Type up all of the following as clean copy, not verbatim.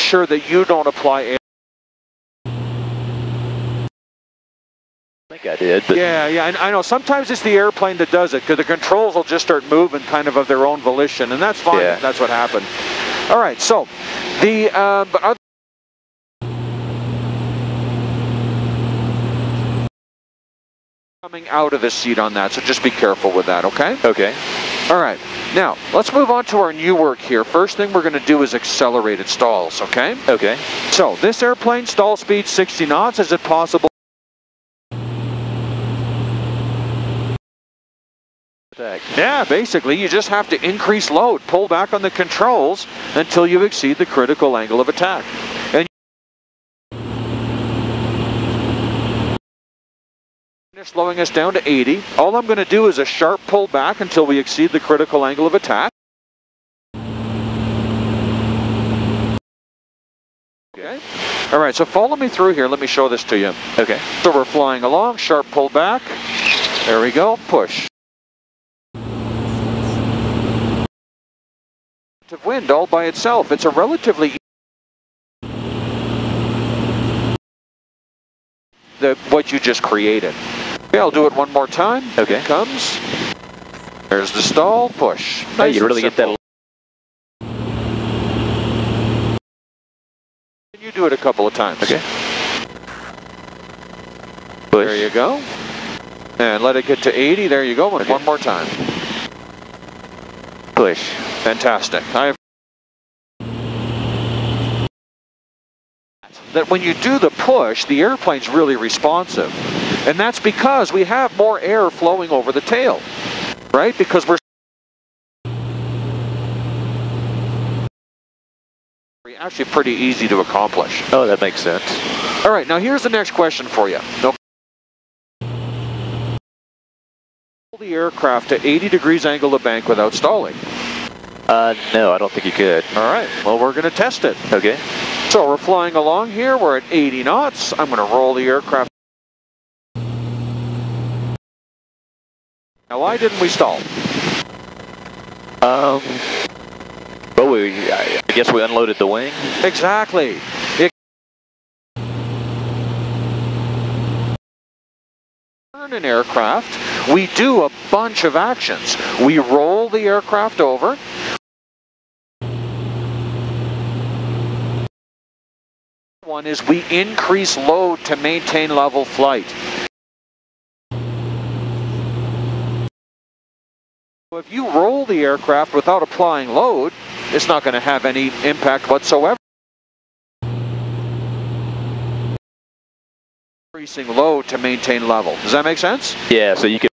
sure that you don't apply air. I think I did. But Yeah, I know. Sometimes it's the airplane that does it, because the controls will just start moving kind of their own volition, and that's fine. Yeah. That's what happened. All right, so the coming out of the seat on that, so just be careful with that, okay? Okay. All right, now let's move on to our new work here. First thing we're going to do is accelerated stalls, okay? Okay. So this airplane, stall speed 60 knots. Is it possible? Yeah, basically you just have to increase load, pull back on the controls until you exceed the critical angle of attack. And slowing us down to 80. All I'm going to do is a sharp pull back until we exceed the critical angle of attack. Okay. All right, so follow me through here. Let me show this to you. Okay. So we're flying along, sharp pull back. There we go, push. Wind all by itself. It's a relatively what you just created. Okay, I'll do it one more time. Okay. Here it comes. There's the stall, push. Nice, you really simple. get that. You do it a couple of times. Okay. Push. There you go. And let it get to 80. There you go. Okay. One more time. Push. Fantastic. That when you do the push, the airplane's really responsive. And that's because we have more air flowing over the tail, right? Because we're actually pretty easy to accomplish. Oh, that makes sense. All right, now here's the next question for you. The aircraft to 80 degrees angle of bank without stalling. No, I don't think you could. All right, well, we're going to test it. Okay. So we're flying along here. We're at 80 knots. I'm going to roll the aircraft. Now, why didn't we stall? Well, I guess we unloaded the wing. Exactly. In an aircraft, we do a bunch of actions. We roll the aircraft over. One is we increase load to maintain level flight. So if you roll the aircraft without applying load, it's not going to have any impact whatsoever. Increasing load to maintain level. Does that make sense? Yeah, so you can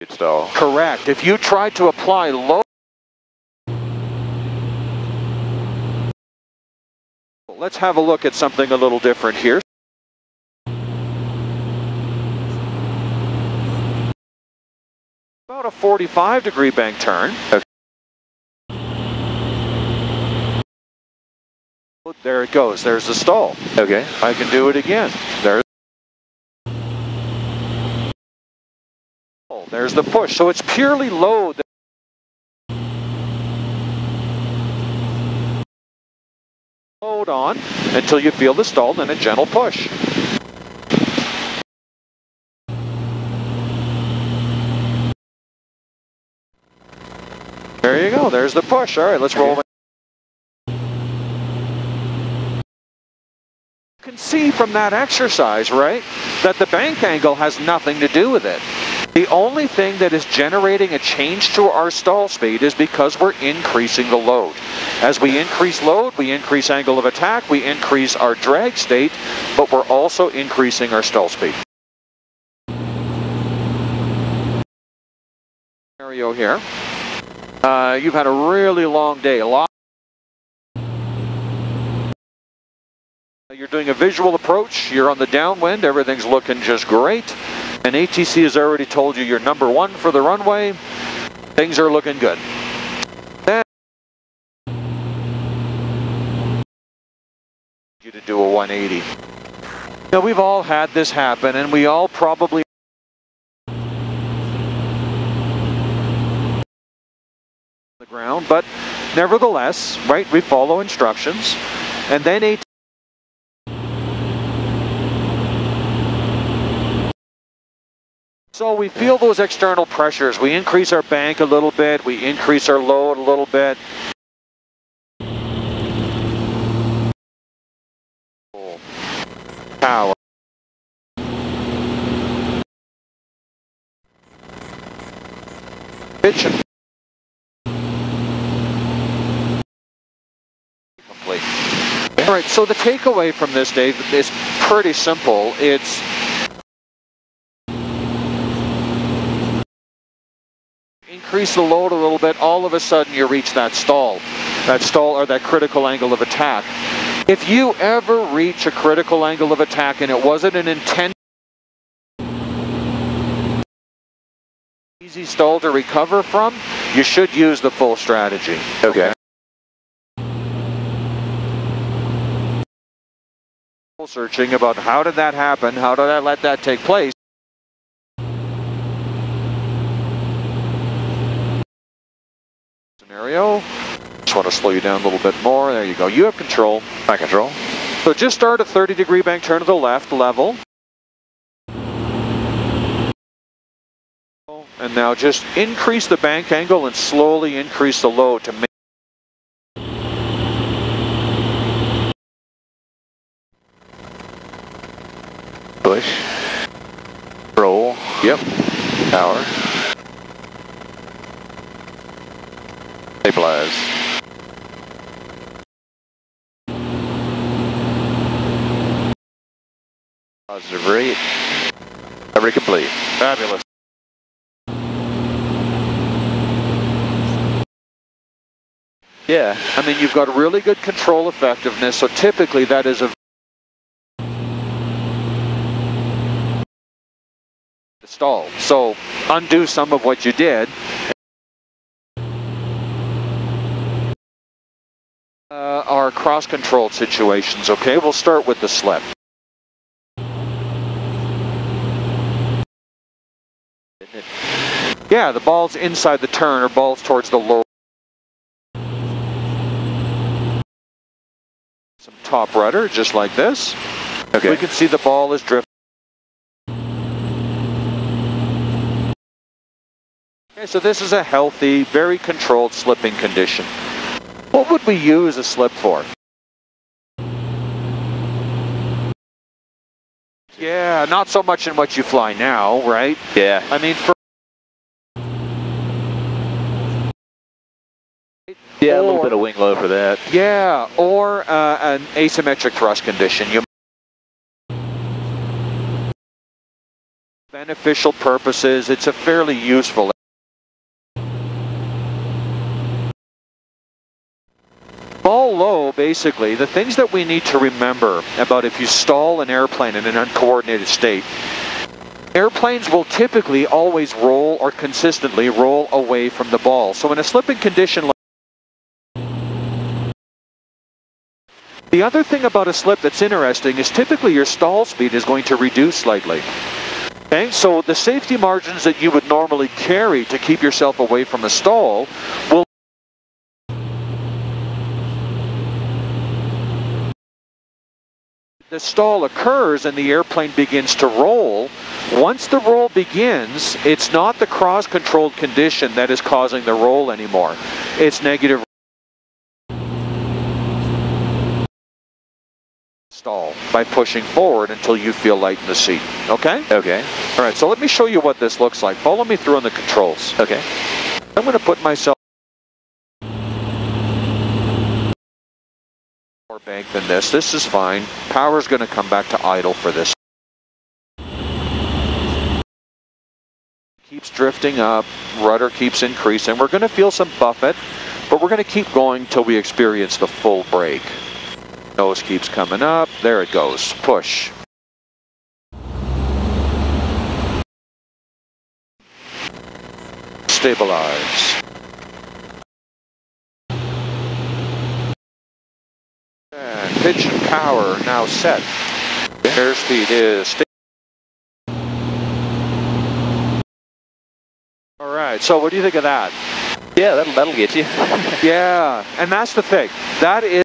stall. Correct. If you try to apply load, let's have a look at something a little different here. About a 45-degree bank turn. Okay. There it goes. There's the stall. Okay. I can do it again. There's the push. So it's purely load. Load on until you feel the stall, then a gentle push. There you go. There's the push. All right, let's roll. You can see from that exercise, right, that the bank angle has nothing to do with it. The only thing that is generating a change to our stall speed is because we're increasing the load. As we increase load, we increase angle of attack, we increase our drag state, but we're also increasing our stall speed. Scenario here. You've had a really long day. You're doing a visual approach, you're on the downwind, everything's looking just great. And ATC has already told you you're number one for the runway. Things are looking good. Then you to do a 180. Now we've all had this happen, and we all probably the ground, but nevertheless, right, we follow instructions, and then so we feel those external pressures. We increase our bank a little bit, we increase our load a little bit. Power. Pitch and complete. All right, so the takeaway from this, Dave, is pretty simple. It's increase the load a little bit, all of a sudden you reach that stall or that critical angle of attack. If you ever reach a critical angle of attack and it wasn't an intense easy stall to recover from, you should use the full strategy. Okay. Searching about how did that happen, how did I let that take place. Scenario, just want to slow you down a little bit more. There you go, you have control. I control. So just start a 30-degree bank turn to the left, level. And now just increase the bank angle and slowly increase the load to make push, roll, yep, power, stabilize. Positive rate, recovery complete. fabulous. Yeah. I mean, you've got really good control effectiveness, so typically that is a stall. So undo some of what you did. Our cross-controlled situations, okay? We'll start with the slip. Yeah, the ball's inside the turn or ball's towards the low. Some top rudder, just like this. Okay. We can see the ball is drifting. Okay, so this is a healthy, very controlled slipping condition. What would we use a slip for? Yeah, not so much in what you fly now, right? Yeah. I mean, for Yeah, a little bit of wing low for that. yeah, or an asymmetric thrust condition. You beneficial purposes, it's a fairly useful. Ball low, basically, the things that we need to remember about if you stall an airplane in an uncoordinated state, airplanes will typically always roll or consistently roll away from the ball. So in a slipping condition like the other thing about a slip that's interesting is typically your stall speed is going to reduce slightly. Okay, so the safety margins that you would normally carry to keep yourself away from a stall will the stall occurs and the airplane begins to roll. Once the roll begins, it's not the cross-controlled condition that is causing the roll anymore. It's negative stall by pushing forward until you feel light in the seat. Okay? Okay. All right, so let me show you what this looks like. Follow me through on the controls. Okay. I'm going to put myself more bank than this. This is fine. Power's going to come back to idle for this. Keeps drifting up, rudder keeps increasing. We're going to feel some buffet, but we're going to keep going until we experience the full brake. Nose keeps coming up. There it goes. Push. Stabilize. And pitch and power now set. Airspeed is stable. All right, so what do you think of that? Yeah, that'll get you. Yeah, and that's the thing. That is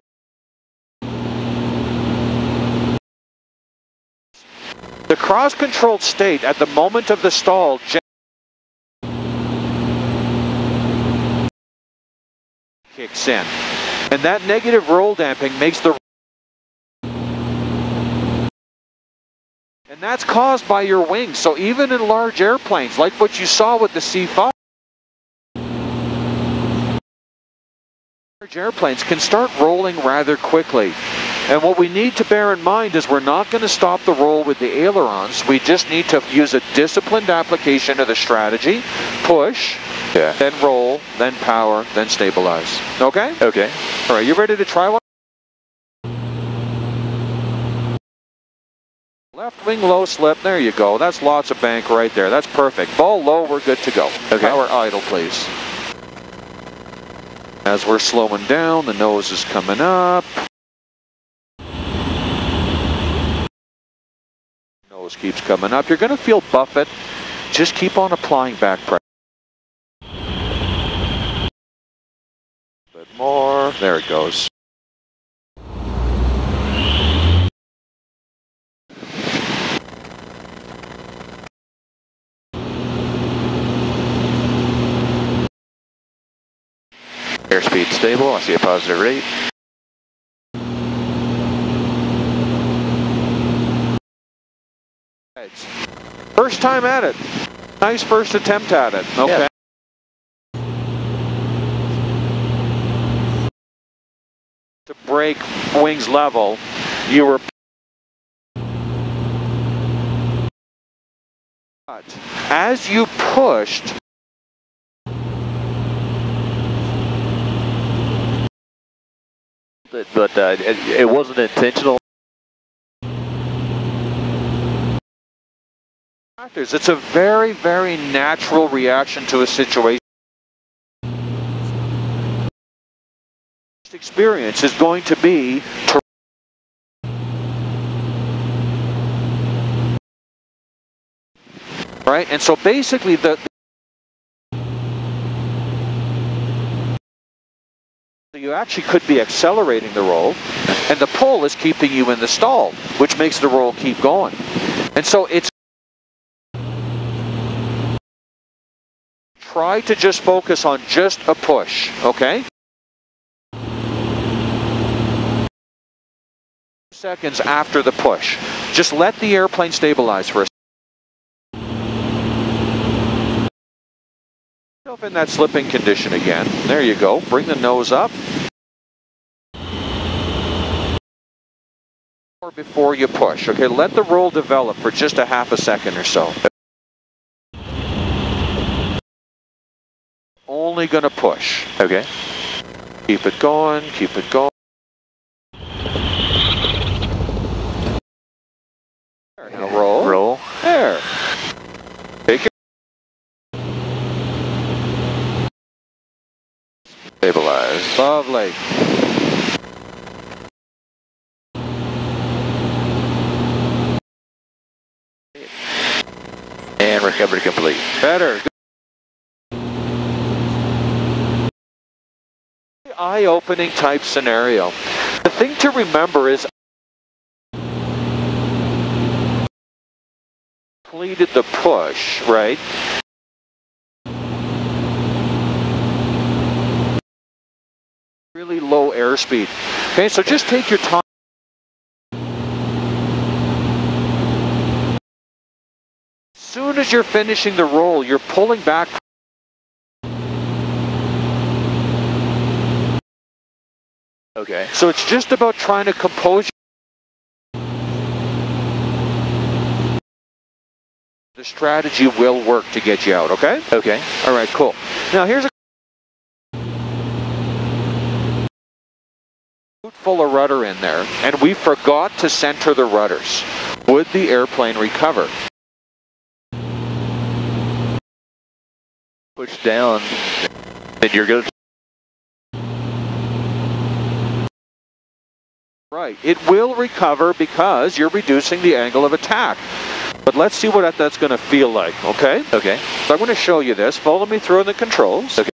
the cross-controlled state at the moment of the stall. Kicks in, and that negative roll damping makes the, and that's caused by your wings. So even in large airplanes, like what you saw with the C5, large airplanes can start rolling rather quickly. And what we need to bear in mind is we're not going to stop the roll with the ailerons. We just need to use a disciplined application of the strategy. Push, then roll, then power, then stabilize. Okay? Okay. All right, you ready to try one? Left wing low slip, there you go. That's lots of bank right there. That's perfect. Ball low, we're good to go. Okay. Power idle, please. As we're slowing down, the nose is coming up. Nose keeps coming up. You're going to feel buffet. Just keep on applying back pressure. A bit more. There it goes. Airspeed stable. I see a positive rate. First time at it. Nice first attempt at it. Okay. Yeah. To break wings level, you were. As you pushed, but it wasn't intentional. it's a very, very natural reaction to a situation. Experience is going to be to right, and so basically you actually could be accelerating the roll, and the pull is keeping you in the stall, which makes the roll keep going. And so it's try to just focus on just a push, okay? Seconds after the push. Just let the airplane stabilize for a second. In that slipping condition again. There you go. Bring the nose up. Or before you push. Okay, let the roll develop for just a half a second or so. Only gonna push. Okay. Keep it going, keep it going. There, now roll. Roll. There. Take it. Stabilize. Lovely. And recovery complete. Better. Eye-opening type scenario. The thing to remember is completed the push, right? Really low airspeed. Okay, so just take your time. As soon as you're finishing the roll, you're pulling back. Okay. So it's just about trying to compose. The strategy will work to get you out, okay? Okay. All right, cool. Now here's a full of rudder in there, and we forgot to center the rudders. Would the airplane recover? Push down, and you're good. Right, it will recover because you're reducing the angle of attack. But let's see what that's going to feel like, okay? Okay. So I'm going to show you this. Follow me through the controls. Okay.